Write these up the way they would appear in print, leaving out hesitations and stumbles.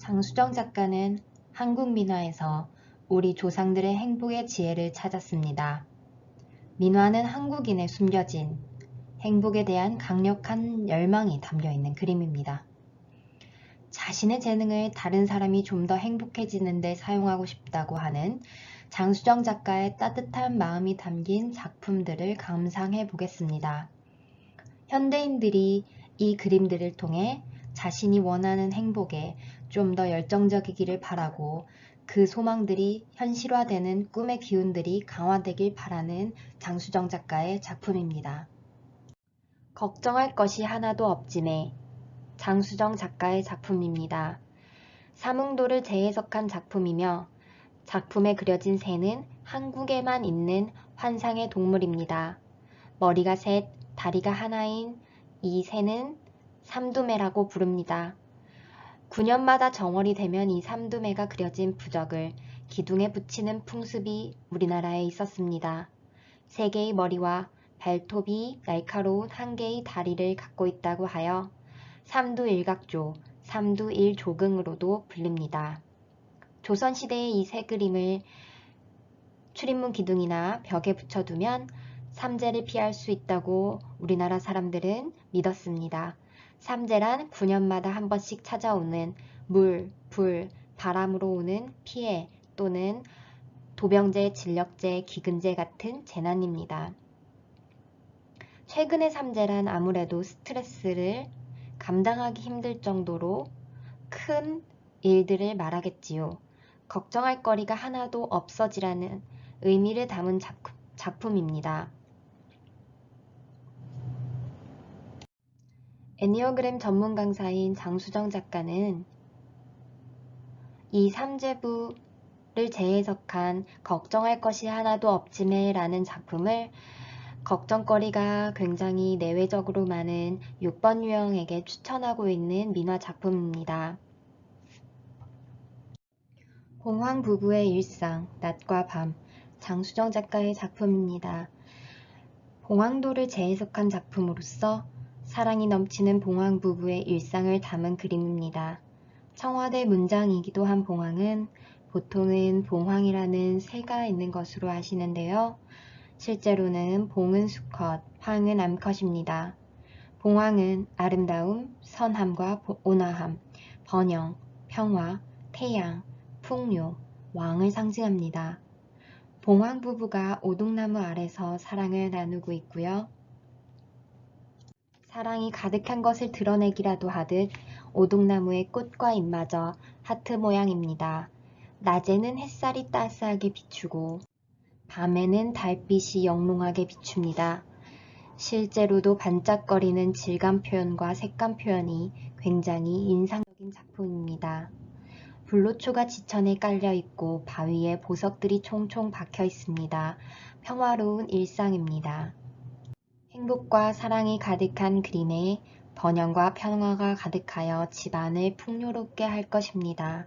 장수정 작가는 한국 민화에서 우리 조상들의 행복의 지혜를 찾았습니다. 민화는 한국인의 숨겨진 행복에 대한 강력한 열망이 담겨있는 그림입니다. 자신의 재능을 다른 사람이 좀 더 행복해지는 데 사용하고 싶다고 하는 장수정 작가의 따뜻한 마음이 담긴 작품들을 감상해 보겠습니다. 현대인들이 이 그림들을 통해 자신이 원하는 행복에 좀 더 열정적이기를 바라고 그 소망들이 현실화되는 꿈의 기운들이 강화되길 바라는 장수정 작가의 작품입니다. 걱정할 것이 하나도 없지매 장수정 작가의 작품입니다. 삼흥도를 재해석한 작품이며 작품에 그려진 새는 한국에만 있는 환상의 동물입니다. 머리가 셋, 다리가 하나인 이 새는 삼두매라고 부릅니다. 9년마다 정월이 되면 이 삼두매가 그려진 부적을 기둥에 붙이는 풍습이 우리나라에 있었습니다. 3개의 머리와 발톱이 날카로운 1개의 다리를 갖고 있다고 하여 삼두일각조, 삼두일조경으로도 불립니다. 조선시대의 이 새 그림을 출입문 기둥이나 벽에 붙여두면 삼재를 피할 수 있다고 우리나라 사람들은 믿었습니다. 삼재란 9년마다 한 번씩 찾아오는 물, 불, 바람으로 오는 피해 또는 도병재, 진력재, 기근재 같은 재난입니다. 최근의 삼재란 아무래도 스트레스를 감당하기 힘들 정도로 큰 일들을 말하겠지요. 걱정할 거리가 하나도 없어지라는 의미를 담은 작품입니다. 애니어그램 전문 강사인 장수정 작가는 이 삼재부를 재해석한 걱정할 것이 하나도 없지매 라는 작품을 걱정거리가 굉장히 내외적으로 많은 6번 유형에게 추천하고 있는 민화 작품입니다. 봉황 부부의 일상, 낮과 밤, 장수정 작가의 작품입니다. 봉황도를 재해석한 작품으로서 사랑이 넘치는 봉황 부부의 일상을 담은 그림입니다. 청와대 문장이기도 한 봉황은 보통은 봉황이라는 새가 있는 것으로 아시는데요. 실제로는 봉은 수컷, 황은 암컷입니다. 봉황은 아름다움, 선함과 온화함, 번영, 평화, 태양, 풍요, 왕을 상징합니다. 봉황 부부가 오동나무 아래서 사랑을 나누고 있고요. 사랑이 가득한 것을 드러내기라도 하듯 오동나무의 꽃과 잎마저 하트 모양입니다. 낮에는 햇살이 따스하게 비추고 밤에는 달빛이 영롱하게 비춥니다. 실제로도 반짝거리는 질감 표현과 색감 표현이 굉장히 인상적인 작품입니다. 불로초가 지천에 깔려 있고 바위에 보석들이 총총 박혀 있습니다. 평화로운 일상입니다. 행복과 사랑이 가득한 그림에 번영과 평화가 가득하여 집안을 풍요롭게 할 것입니다.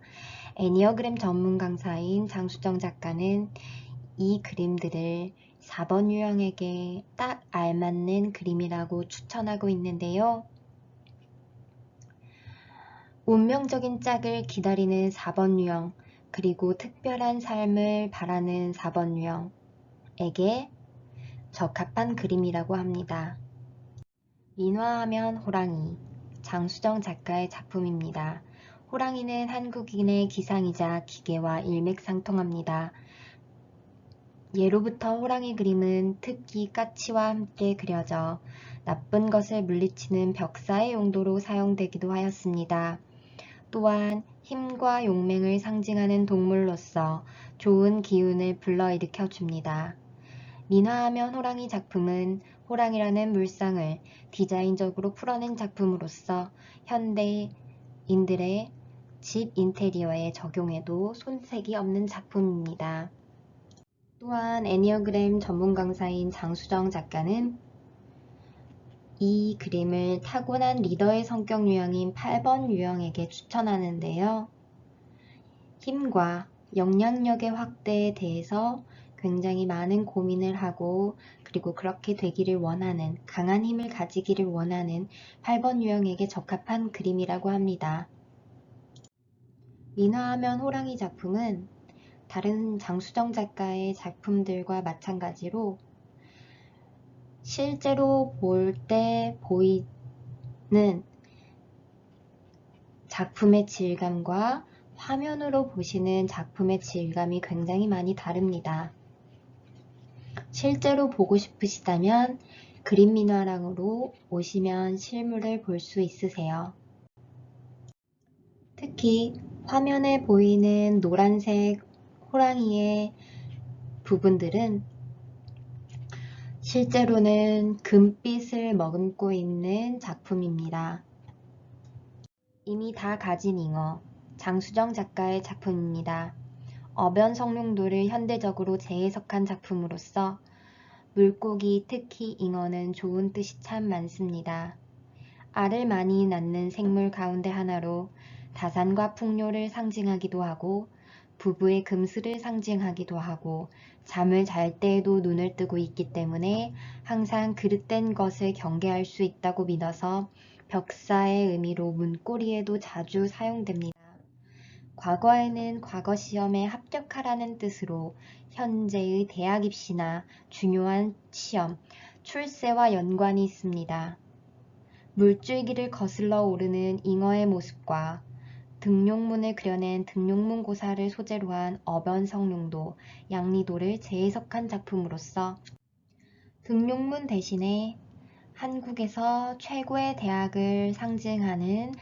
애니어그램 전문 강사인 장수정 작가는 이 그림들을 4번 유형에게 딱 알맞는 그림이라고 추천하고 있는데요. 운명적인 짝을 기다리는 4번 유형, 그리고 특별한 삶을 바라는 4번 유형에게 적합한 그림이라고 합니다. 민화하면 호랑이, 장수정 작가의 작품입니다. 호랑이는 한국인의 기상이자 기계와 일맥상통합니다. 예로부터 호랑이 그림은 특히 까치와 함께 그려져 나쁜 것을 물리치는 벽사의 용도로 사용되기도 하였습니다. 또한 힘과 용맹을 상징하는 동물로서 좋은 기운을 불러일으켜 줍니다. 민화하면 호랑이 작품은 호랑이라는 물상을 디자인적으로 풀어낸 작품으로서 현대인들의 집 인테리어에 적용해도 손색이 없는 작품입니다. 또한 애니어그램 전문 강사인 장수정 작가는 이 그림을 타고난 리더의 성격 유형인 8번 유형에게 추천하는데요. 힘과 영향력의 확대에 대해서 굉장히 많은 고민을 하고 그리고 그렇게 되기를 원하는 강한 힘을 가지기를 원하는 8번 유형에게 적합한 그림이라고 합니다. 민화하면 호랑이 작품은 다른 장수정 작가의 작품들과 마찬가지로 실제로 볼 때 보이는 작품의 질감과 화면으로 보시는 작품의 질감이 굉장히 많이 다릅니다. 실제로 보고 싶으시다면 그림 민화랑으로 오시면 실물을 볼 수 있으세요. 특히 화면에 보이는 노란색 호랑이의 부분들은 실제로는 금빛을 머금고 있는 작품입니다. 이미 다 가진 잉어, 장수정 작가의 작품입니다. 어변 성룡도를 현대적으로 재해석한 작품으로서 물고기, 특히 잉어는 좋은 뜻이 참 많습니다. 알을 많이 낳는 생물 가운데 하나로 다산과 풍요를 상징하기도 하고 부부의 금슬을 상징하기도 하고 잠을 잘 때에도 눈을 뜨고 있기 때문에 항상 그릇된 것을 경계할 수 있다고 믿어서 벽사의 의미로 문고리에도 자주 사용됩니다. 과거에는 과거 시험에 합격하라는 뜻으로 현재의 대학 입시나 중요한 시험, 출세와 연관이 있습니다. 물줄기를 거슬러 오르는 잉어의 모습과 등용문을 그려낸 등용문고사를 소재로 한 어변성룡도, 양리도를 재해석한 작품으로서 등용문 대신에 한국에서 최고의 대학을 상징하는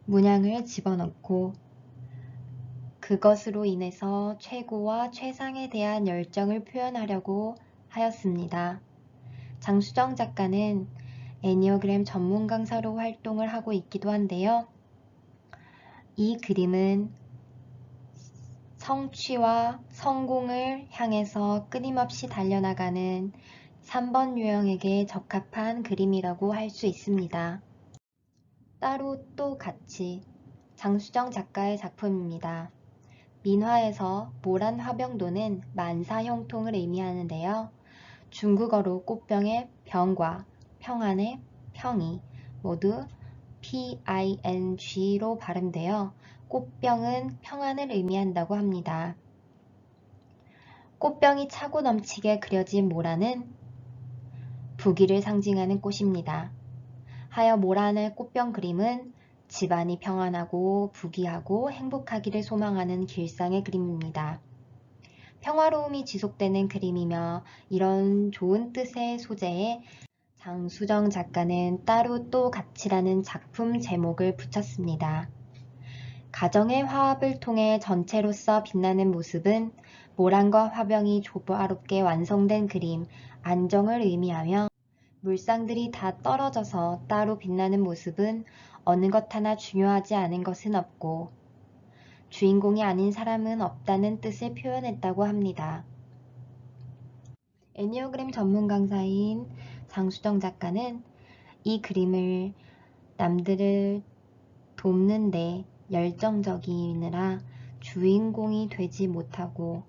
문양을 집어넣고 그것으로 인해서 최고와 최상에 대한 열정을 표현하려고 하였습니다. 장수정 작가는 애니어그램 전문 강사로 활동을 하고 있기도 한데요. 이 그림은 성취와 성공을 향해서 끊임없이 달려나가는 3번 유형에게 적합한 그림이라고 할 수 있습니다. 따로 또 같이 장수정 작가의 작품입니다. 민화에서 모란 화병도는 만사 형통을 의미하는데요. 중국어로 꽃병의 병과 평안의 평이 모두 PING로 발음되어 꽃병은 평안을 의미한다고 합니다. 꽃병이 차고 넘치게 그려진 모란은 부귀를 상징하는 꽃입니다. 하여 모란의 꽃병 그림은 집안이 평안하고 부귀하고 행복하기를 소망하는 길상의 그림입니다. 평화로움이 지속되는 그림이며 이런 좋은 뜻의 소재에 장수정 작가는 따로 또 같이라는 작품 제목을 붙였습니다. 가정의 화합을 통해 전체로서 빛나는 모습은 모란과 화병이 조화롭게 완성된 그림, 안정을 의미하며 물상들이 다 떨어져서 따로 빛나는 모습은 어느 것 하나 중요하지 않은 것은 없고 주인공이 아닌 사람은 없다는 뜻을 표현했다고 합니다. 애니어그램 전문 강사인 장수정 작가는 이 그림을 남들을 돕는데 열정적이느라 주인공이 되지 못하고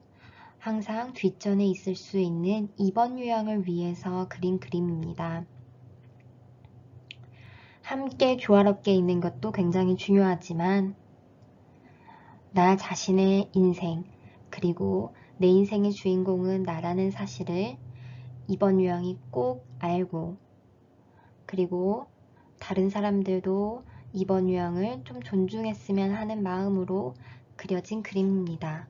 항상 뒷전에 있을 수 있는 2번 유형을 위해서 그린 그림입니다. 함께 조화롭게 있는 것도 굉장히 중요하지만 나 자신의 인생 그리고 내 인생의 주인공은 나라는 사실을 2번 유형이 꼭 알고 그리고 다른 사람들도 2번 유형을 좀 존중했으면 하는 마음으로 그려진 그림입니다.